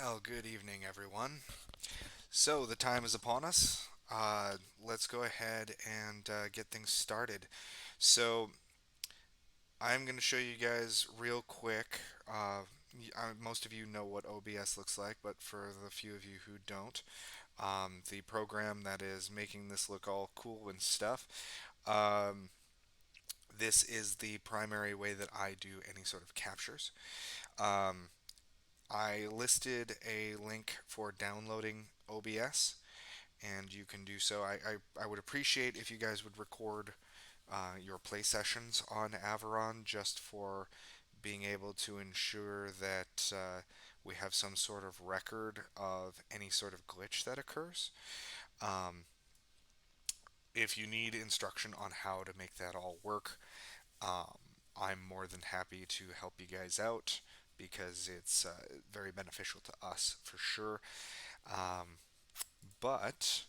Well, good evening, everyone. So, the time is upon us. Let's go ahead and get things started. So, I'm going to show you guys real quick. Most of you know what OBS looks like, but for the few of you who don't, the program that is making this look all cool and stuff, um, this is the primary way that I do any sort of captures. Um, I listed a link for downloading OBS, and you can do so. I would appreciate if you guys would record your play sessions on Averon just for being able to ensure that we have some sort of record of any sort of glitch that occurs. Um, if you need instruction on how to make that all work, um, I'm more than happy to help you guys out because it's very beneficial to us for sure. Um, but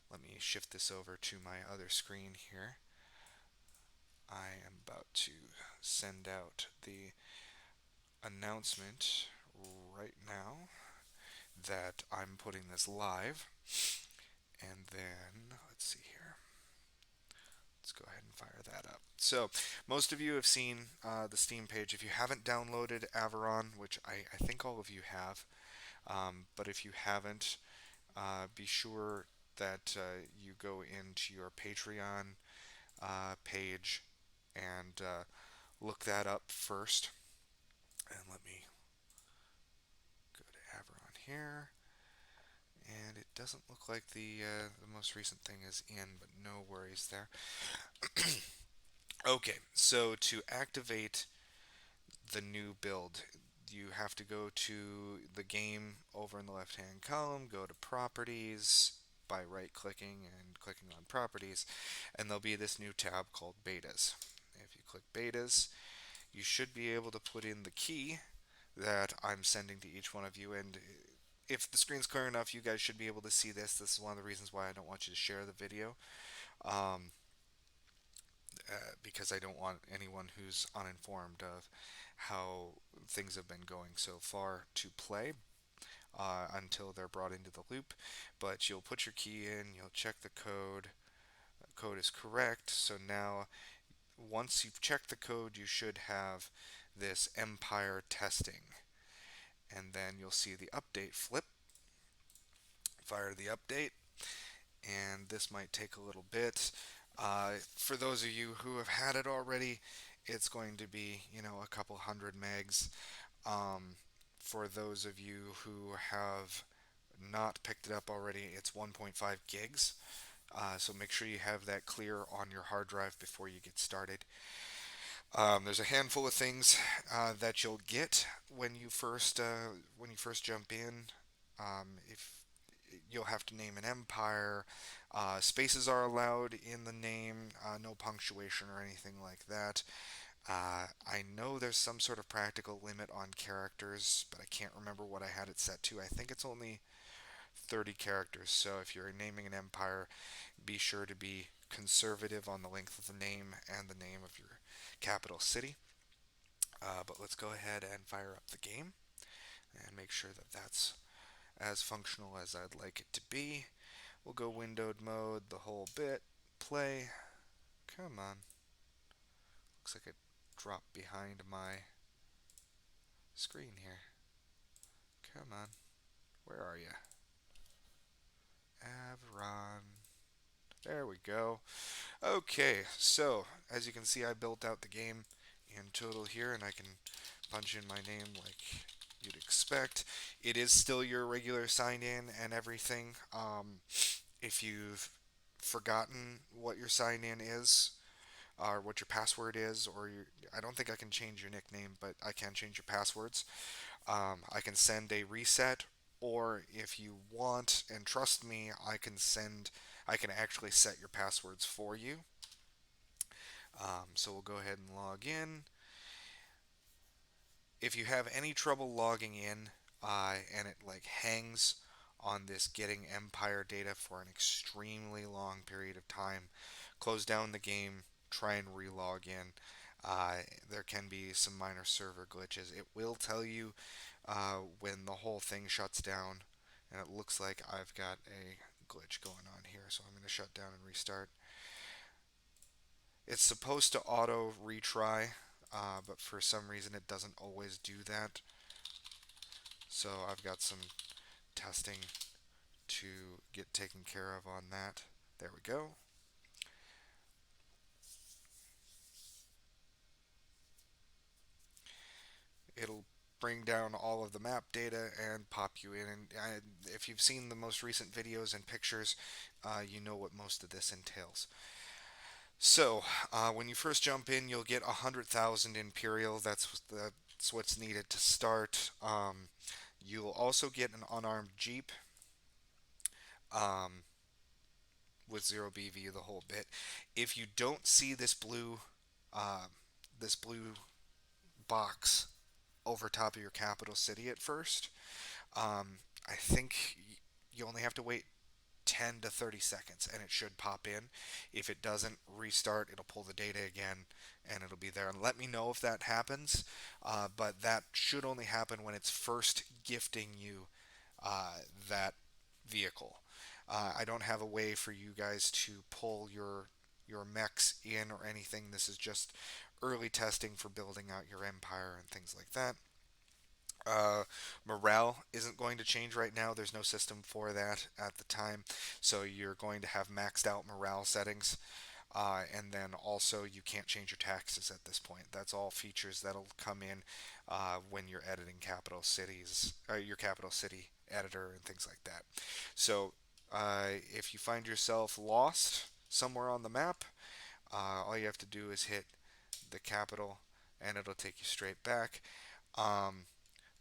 let me shift this over to my other screen here. I am about to send out the announcement right now that I'm putting this live. And then, let's see here. Let's go ahead and fire that up. So, most of you have seen the Steam page. If you haven't downloaded Averon, which I think all of you have, but if you haven't, be sure that you go into your Patreon page and look that up first. And let me go to Averon here. And it doesn't look like the most recent thing is in, but no worries there. Okay, so to activate the new build, you have to go to the game over in the left hand column, go to properties by right clicking and clicking on properties, and there'll be this new tab called betas. If you click betas, you should be able to put in the key that I'm sending to each one of you. And if the screen's clear enough, you guys should be able to see this. This is one of the reasons why I don't want you to share the video, um, because I don't want anyone who's uninformed of how things have been going so far to play until they're brought into the loop. But you'll put your key in, you'll check the code. The code is correct. So now, once you've checked the code, you should have this Empire testing. And then you'll see the update flip. Fire the update, and this might take a little bit. For those of you who have had it already, it's going to be, a couple hundred megs. Um, for those of you who have not picked it up already, it's 1.5 gigs. So make sure you have that clear on your hard drive before you get started. There's a handful of things that you'll get when you first jump in. If you'll have to name an empire, spaces are allowed in the name, no punctuation or anything like that. I know there's some sort of practical limit on characters, but I can't remember what I had it set to. I think it's only 30 characters. So if you're naming an empire, be sure to be conservative on the length of the name and the name of your capital city. But let's go ahead and fire up the game and make sure that that's as functional as I'd like it to be. We'll go windowed mode, the whole bit. Play. Come on. Looks like it dropped behind my screen here. Come on. Where are you? Averon. There we go. Okay, so as you can see, I built out the game in total here, and I can punch in my name like you'd expect. It is still your regular sign in and everything. If you've forgotten what your sign in is, or what your password is, I don't think I can change your nickname, but I can change your passwords. I can send a reset, or if you want and trust me, I can actually set your passwords for you. So we'll go ahead and log in. If you have any trouble logging in, and it like hangs on this getting Empire data for an extremely long period of time, close down the game, try and relog in. There can be some minor server glitches. It will tell you when the whole thing shuts down. And it looks like I've got a glitch going on here, so I'm going to shut down and restart. It's supposed to auto retry, but for some reason it doesn't always do that. So I've got some testing to get taken care of on that. There we go. It'll bring down all of the map data and pop you in. And if you've seen the most recent videos and pictures, you know what most of this entails. So, when you first jump in, you'll get 100,000 Imperial. That's what's needed to start. You'll also get an unarmed Jeep um, with 0 BV, the whole bit. If you don't see uh, this blue box over top of your capital city at first, I think you only have to wait 10 to 30 seconds and it should pop in. If it doesn't restart, it'll pull the data again and it'll be there. And let me know if that happens. But that should only happen when it's first gifting you that vehicle. I don't have a way for you guys to pull your mechs in or anything. This is just early testing for building out your empire and things like that. Uh, Morale isn't going to change right now. There's no system for that at the time. So you're going to have maxed out morale settings. And then also you can't change your taxes at this point. That's all features that'll come in when you're editing capital cities, your capital city editor and things like that. So if you find yourself lost somewhere on the map, all you have to do is hit the capital and it'll take you straight back. Um,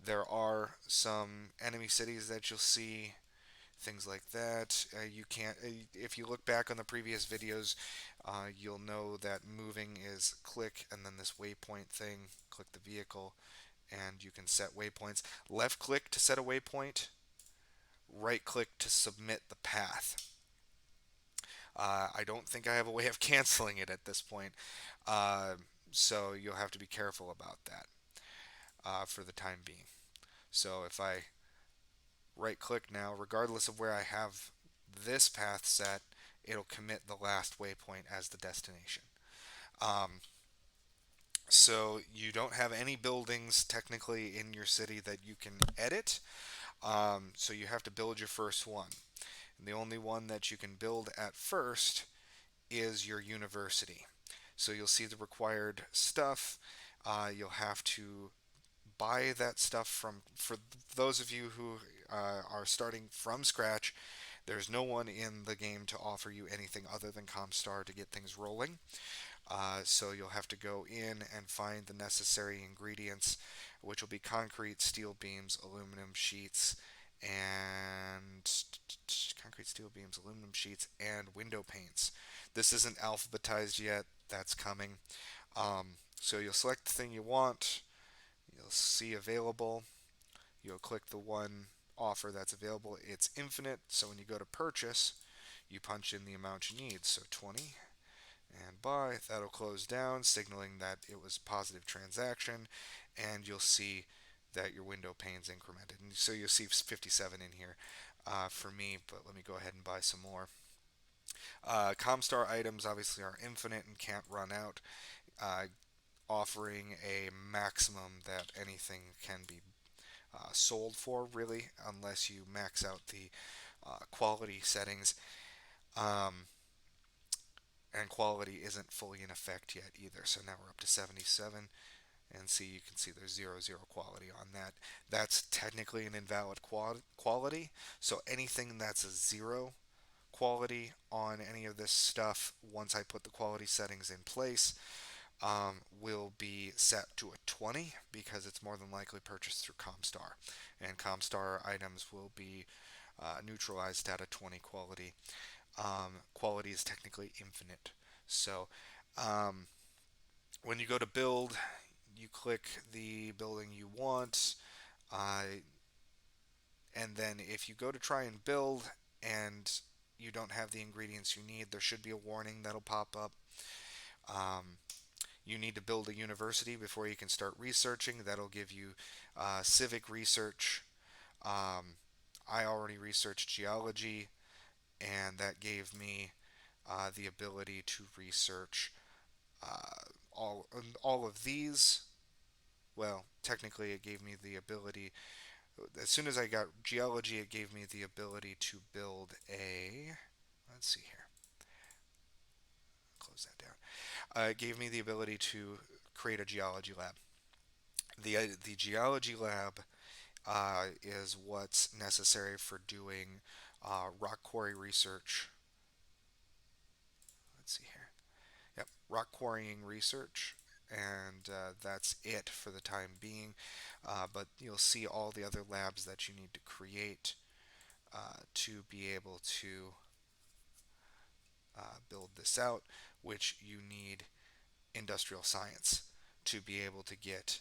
there are some enemy cities that you'll see, things like that. You can't. If you look back on the previous videos, you'll know that moving is click and then this waypoint thing. Click the vehicle, and you can set waypoints. Left click to set a waypoint. Right click to submit the path. I don't think I have a way of canceling it at this point, uh, so you'll have to be careful about that for the time being. So if I right click now, regardless of where I have this path set, it'll commit the last waypoint as the destination. Um, so you don't have any buildings technically in your city that you can edit. So you have to build your first one. And the only one that you can build at first is your university. So you'll see the required stuff. You'll have to buy that stuff for those of you who are starting from scratch. There's no one in the game to offer you anything other than Comstar to get things rolling. So you'll have to go in and find the necessary ingredients, which will be concrete, steel beams, aluminum sheets, and and window paints. This isn't alphabetized yet. That's coming. So you'll select the thing you want. You'll see available. You'll click the one offer that's available. It's infinite, so when you go to purchase, you punch in the amount you need. So 20 and buy. That'll close down, signaling that it was a positive transaction, and you'll see that your window pane's incremented. And so you'll see 57 in here for me, but let me go ahead and buy some more. Comstar items obviously are infinite and can't run out, offering a maximum that anything can be sold for, really, unless you max out the quality settings. Um, and quality isn't fully in effect yet either. So now we're up to 77, and see, you can see there's 0 quality on that. That's technically an invalid quality. So anything that's a 0 quality on any of this stuff, once I put the quality settings in place, will be set to a 20 because it's more than likely purchased through Comstar, and Comstar items will be neutralized at a 20 quality. Quality is technically infinite. So um, when you go to build, you click the building you want, uh, and then if you go to try and build and you don't have the ingredients you need, there should be a warning that'll pop up. Um, you need to build a university before you can start researching. That'll give you civic research. Um, I already researched geology, and that gave me the ability to research all of these. Well, technically, it gave me the ability. As soon as I got geology, it gave me the ability to build a. Let's see here. Close that down. It gave me the ability to create a geology lab. The geology lab is what's necessary for doing rock quarry research. Let's see here. Yep, rock quarrying research, and that's it for the time being. But you'll see all the other labs that you need to create to be able to build this out, which you need industrial science to be able to get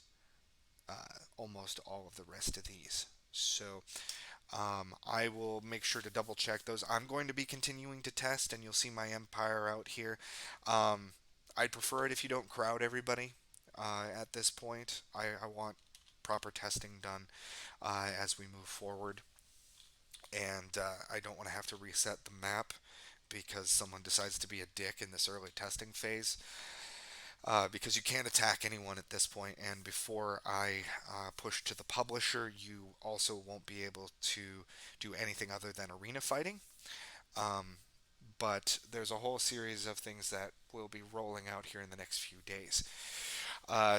almost all of the rest of these. So I will make sure to double check those. I'm going to be continuing to test, and you'll see my empire out here. Um, I'd prefer it if you don't crowd everybody at this point. I want proper testing done as we move forward, and I don't want to have to reset the map because someone decides to be a dick in this early testing phase. Because you can't attack anyone at this point, and before I push to the publisher, you also won't be able to do anything other than arena fighting. Um, but there's a whole series of things that will be rolling out here in the next few days.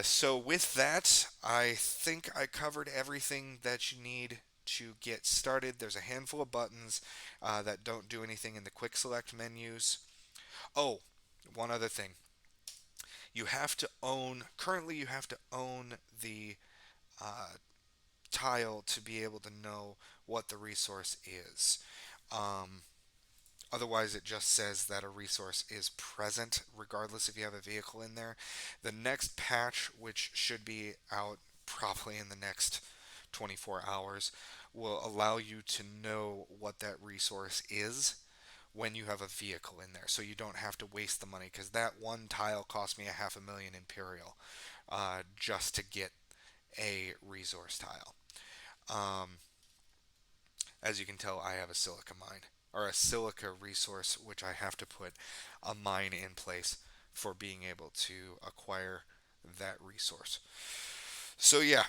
So with that, I think I covered everything that you need to get started. There's a handful of buttons that don't do anything in the quick select menus. Oh, one other thing. Currently you have to own the uh, tile to be able to know what the resource is. Um, Otherwise, it just says that a resource is present, regardless if you have a vehicle in there. The next patch, which should be out probably in the next 24 hours, will allow you to know what that resource is when you have a vehicle in there, so you don't have to waste the money, because that one tile cost me a half a million imperial just to get a resource tile. Um, as you can tell, I have a silica mine, or a silica resource, which I have to put a mine in place for being able to acquire that resource. So yeah,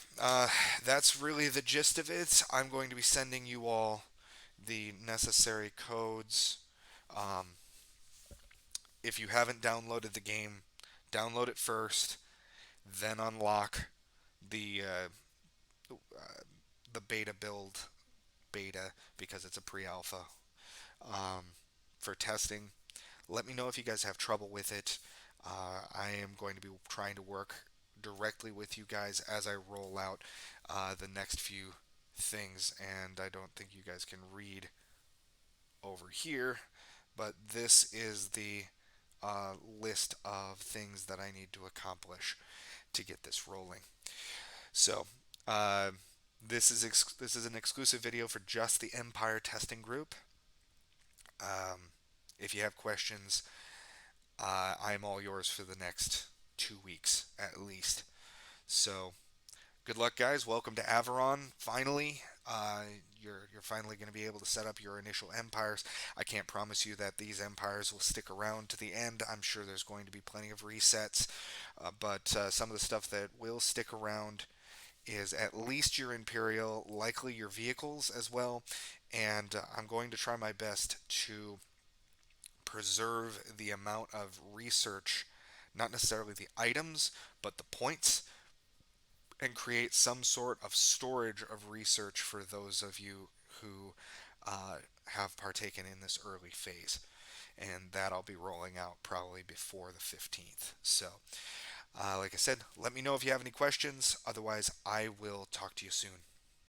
that's really the gist of it. I'm going to be sending you all the necessary codes. Um, if you haven't downloaded the game, download it first, then unlock the the beta build beta, because it's a pre-alpha for testing. Let me know if you guys have trouble with it. I am going to be trying to work directly with you guys as I roll out the next few things, and I don't think you guys can read over here, but this is the list of things that I need to accomplish to get this rolling. So, uh, this is an exclusive video for just the Empire testing group. Um, if you have questions, I'm all yours for the next 2 weeks at least. So, good luck, guys. Welcome to Averon. Finally, you're finally going to be able to set up your initial empires. I can't promise you that these empires will stick around to the end. I'm sure there's going to be plenty of resets, but some of the stuff that will stick around is at least your Imperial, likely your vehicles as well, and I'm going to try my best to preserve the amount of research, not necessarily the items, but the points, and create some sort of storage of research for those of you who have partaken in this early phase. And that I'll be rolling out probably before the 15th. So, like I said, let me know if you have any questions. Otherwise, I will talk to you soon.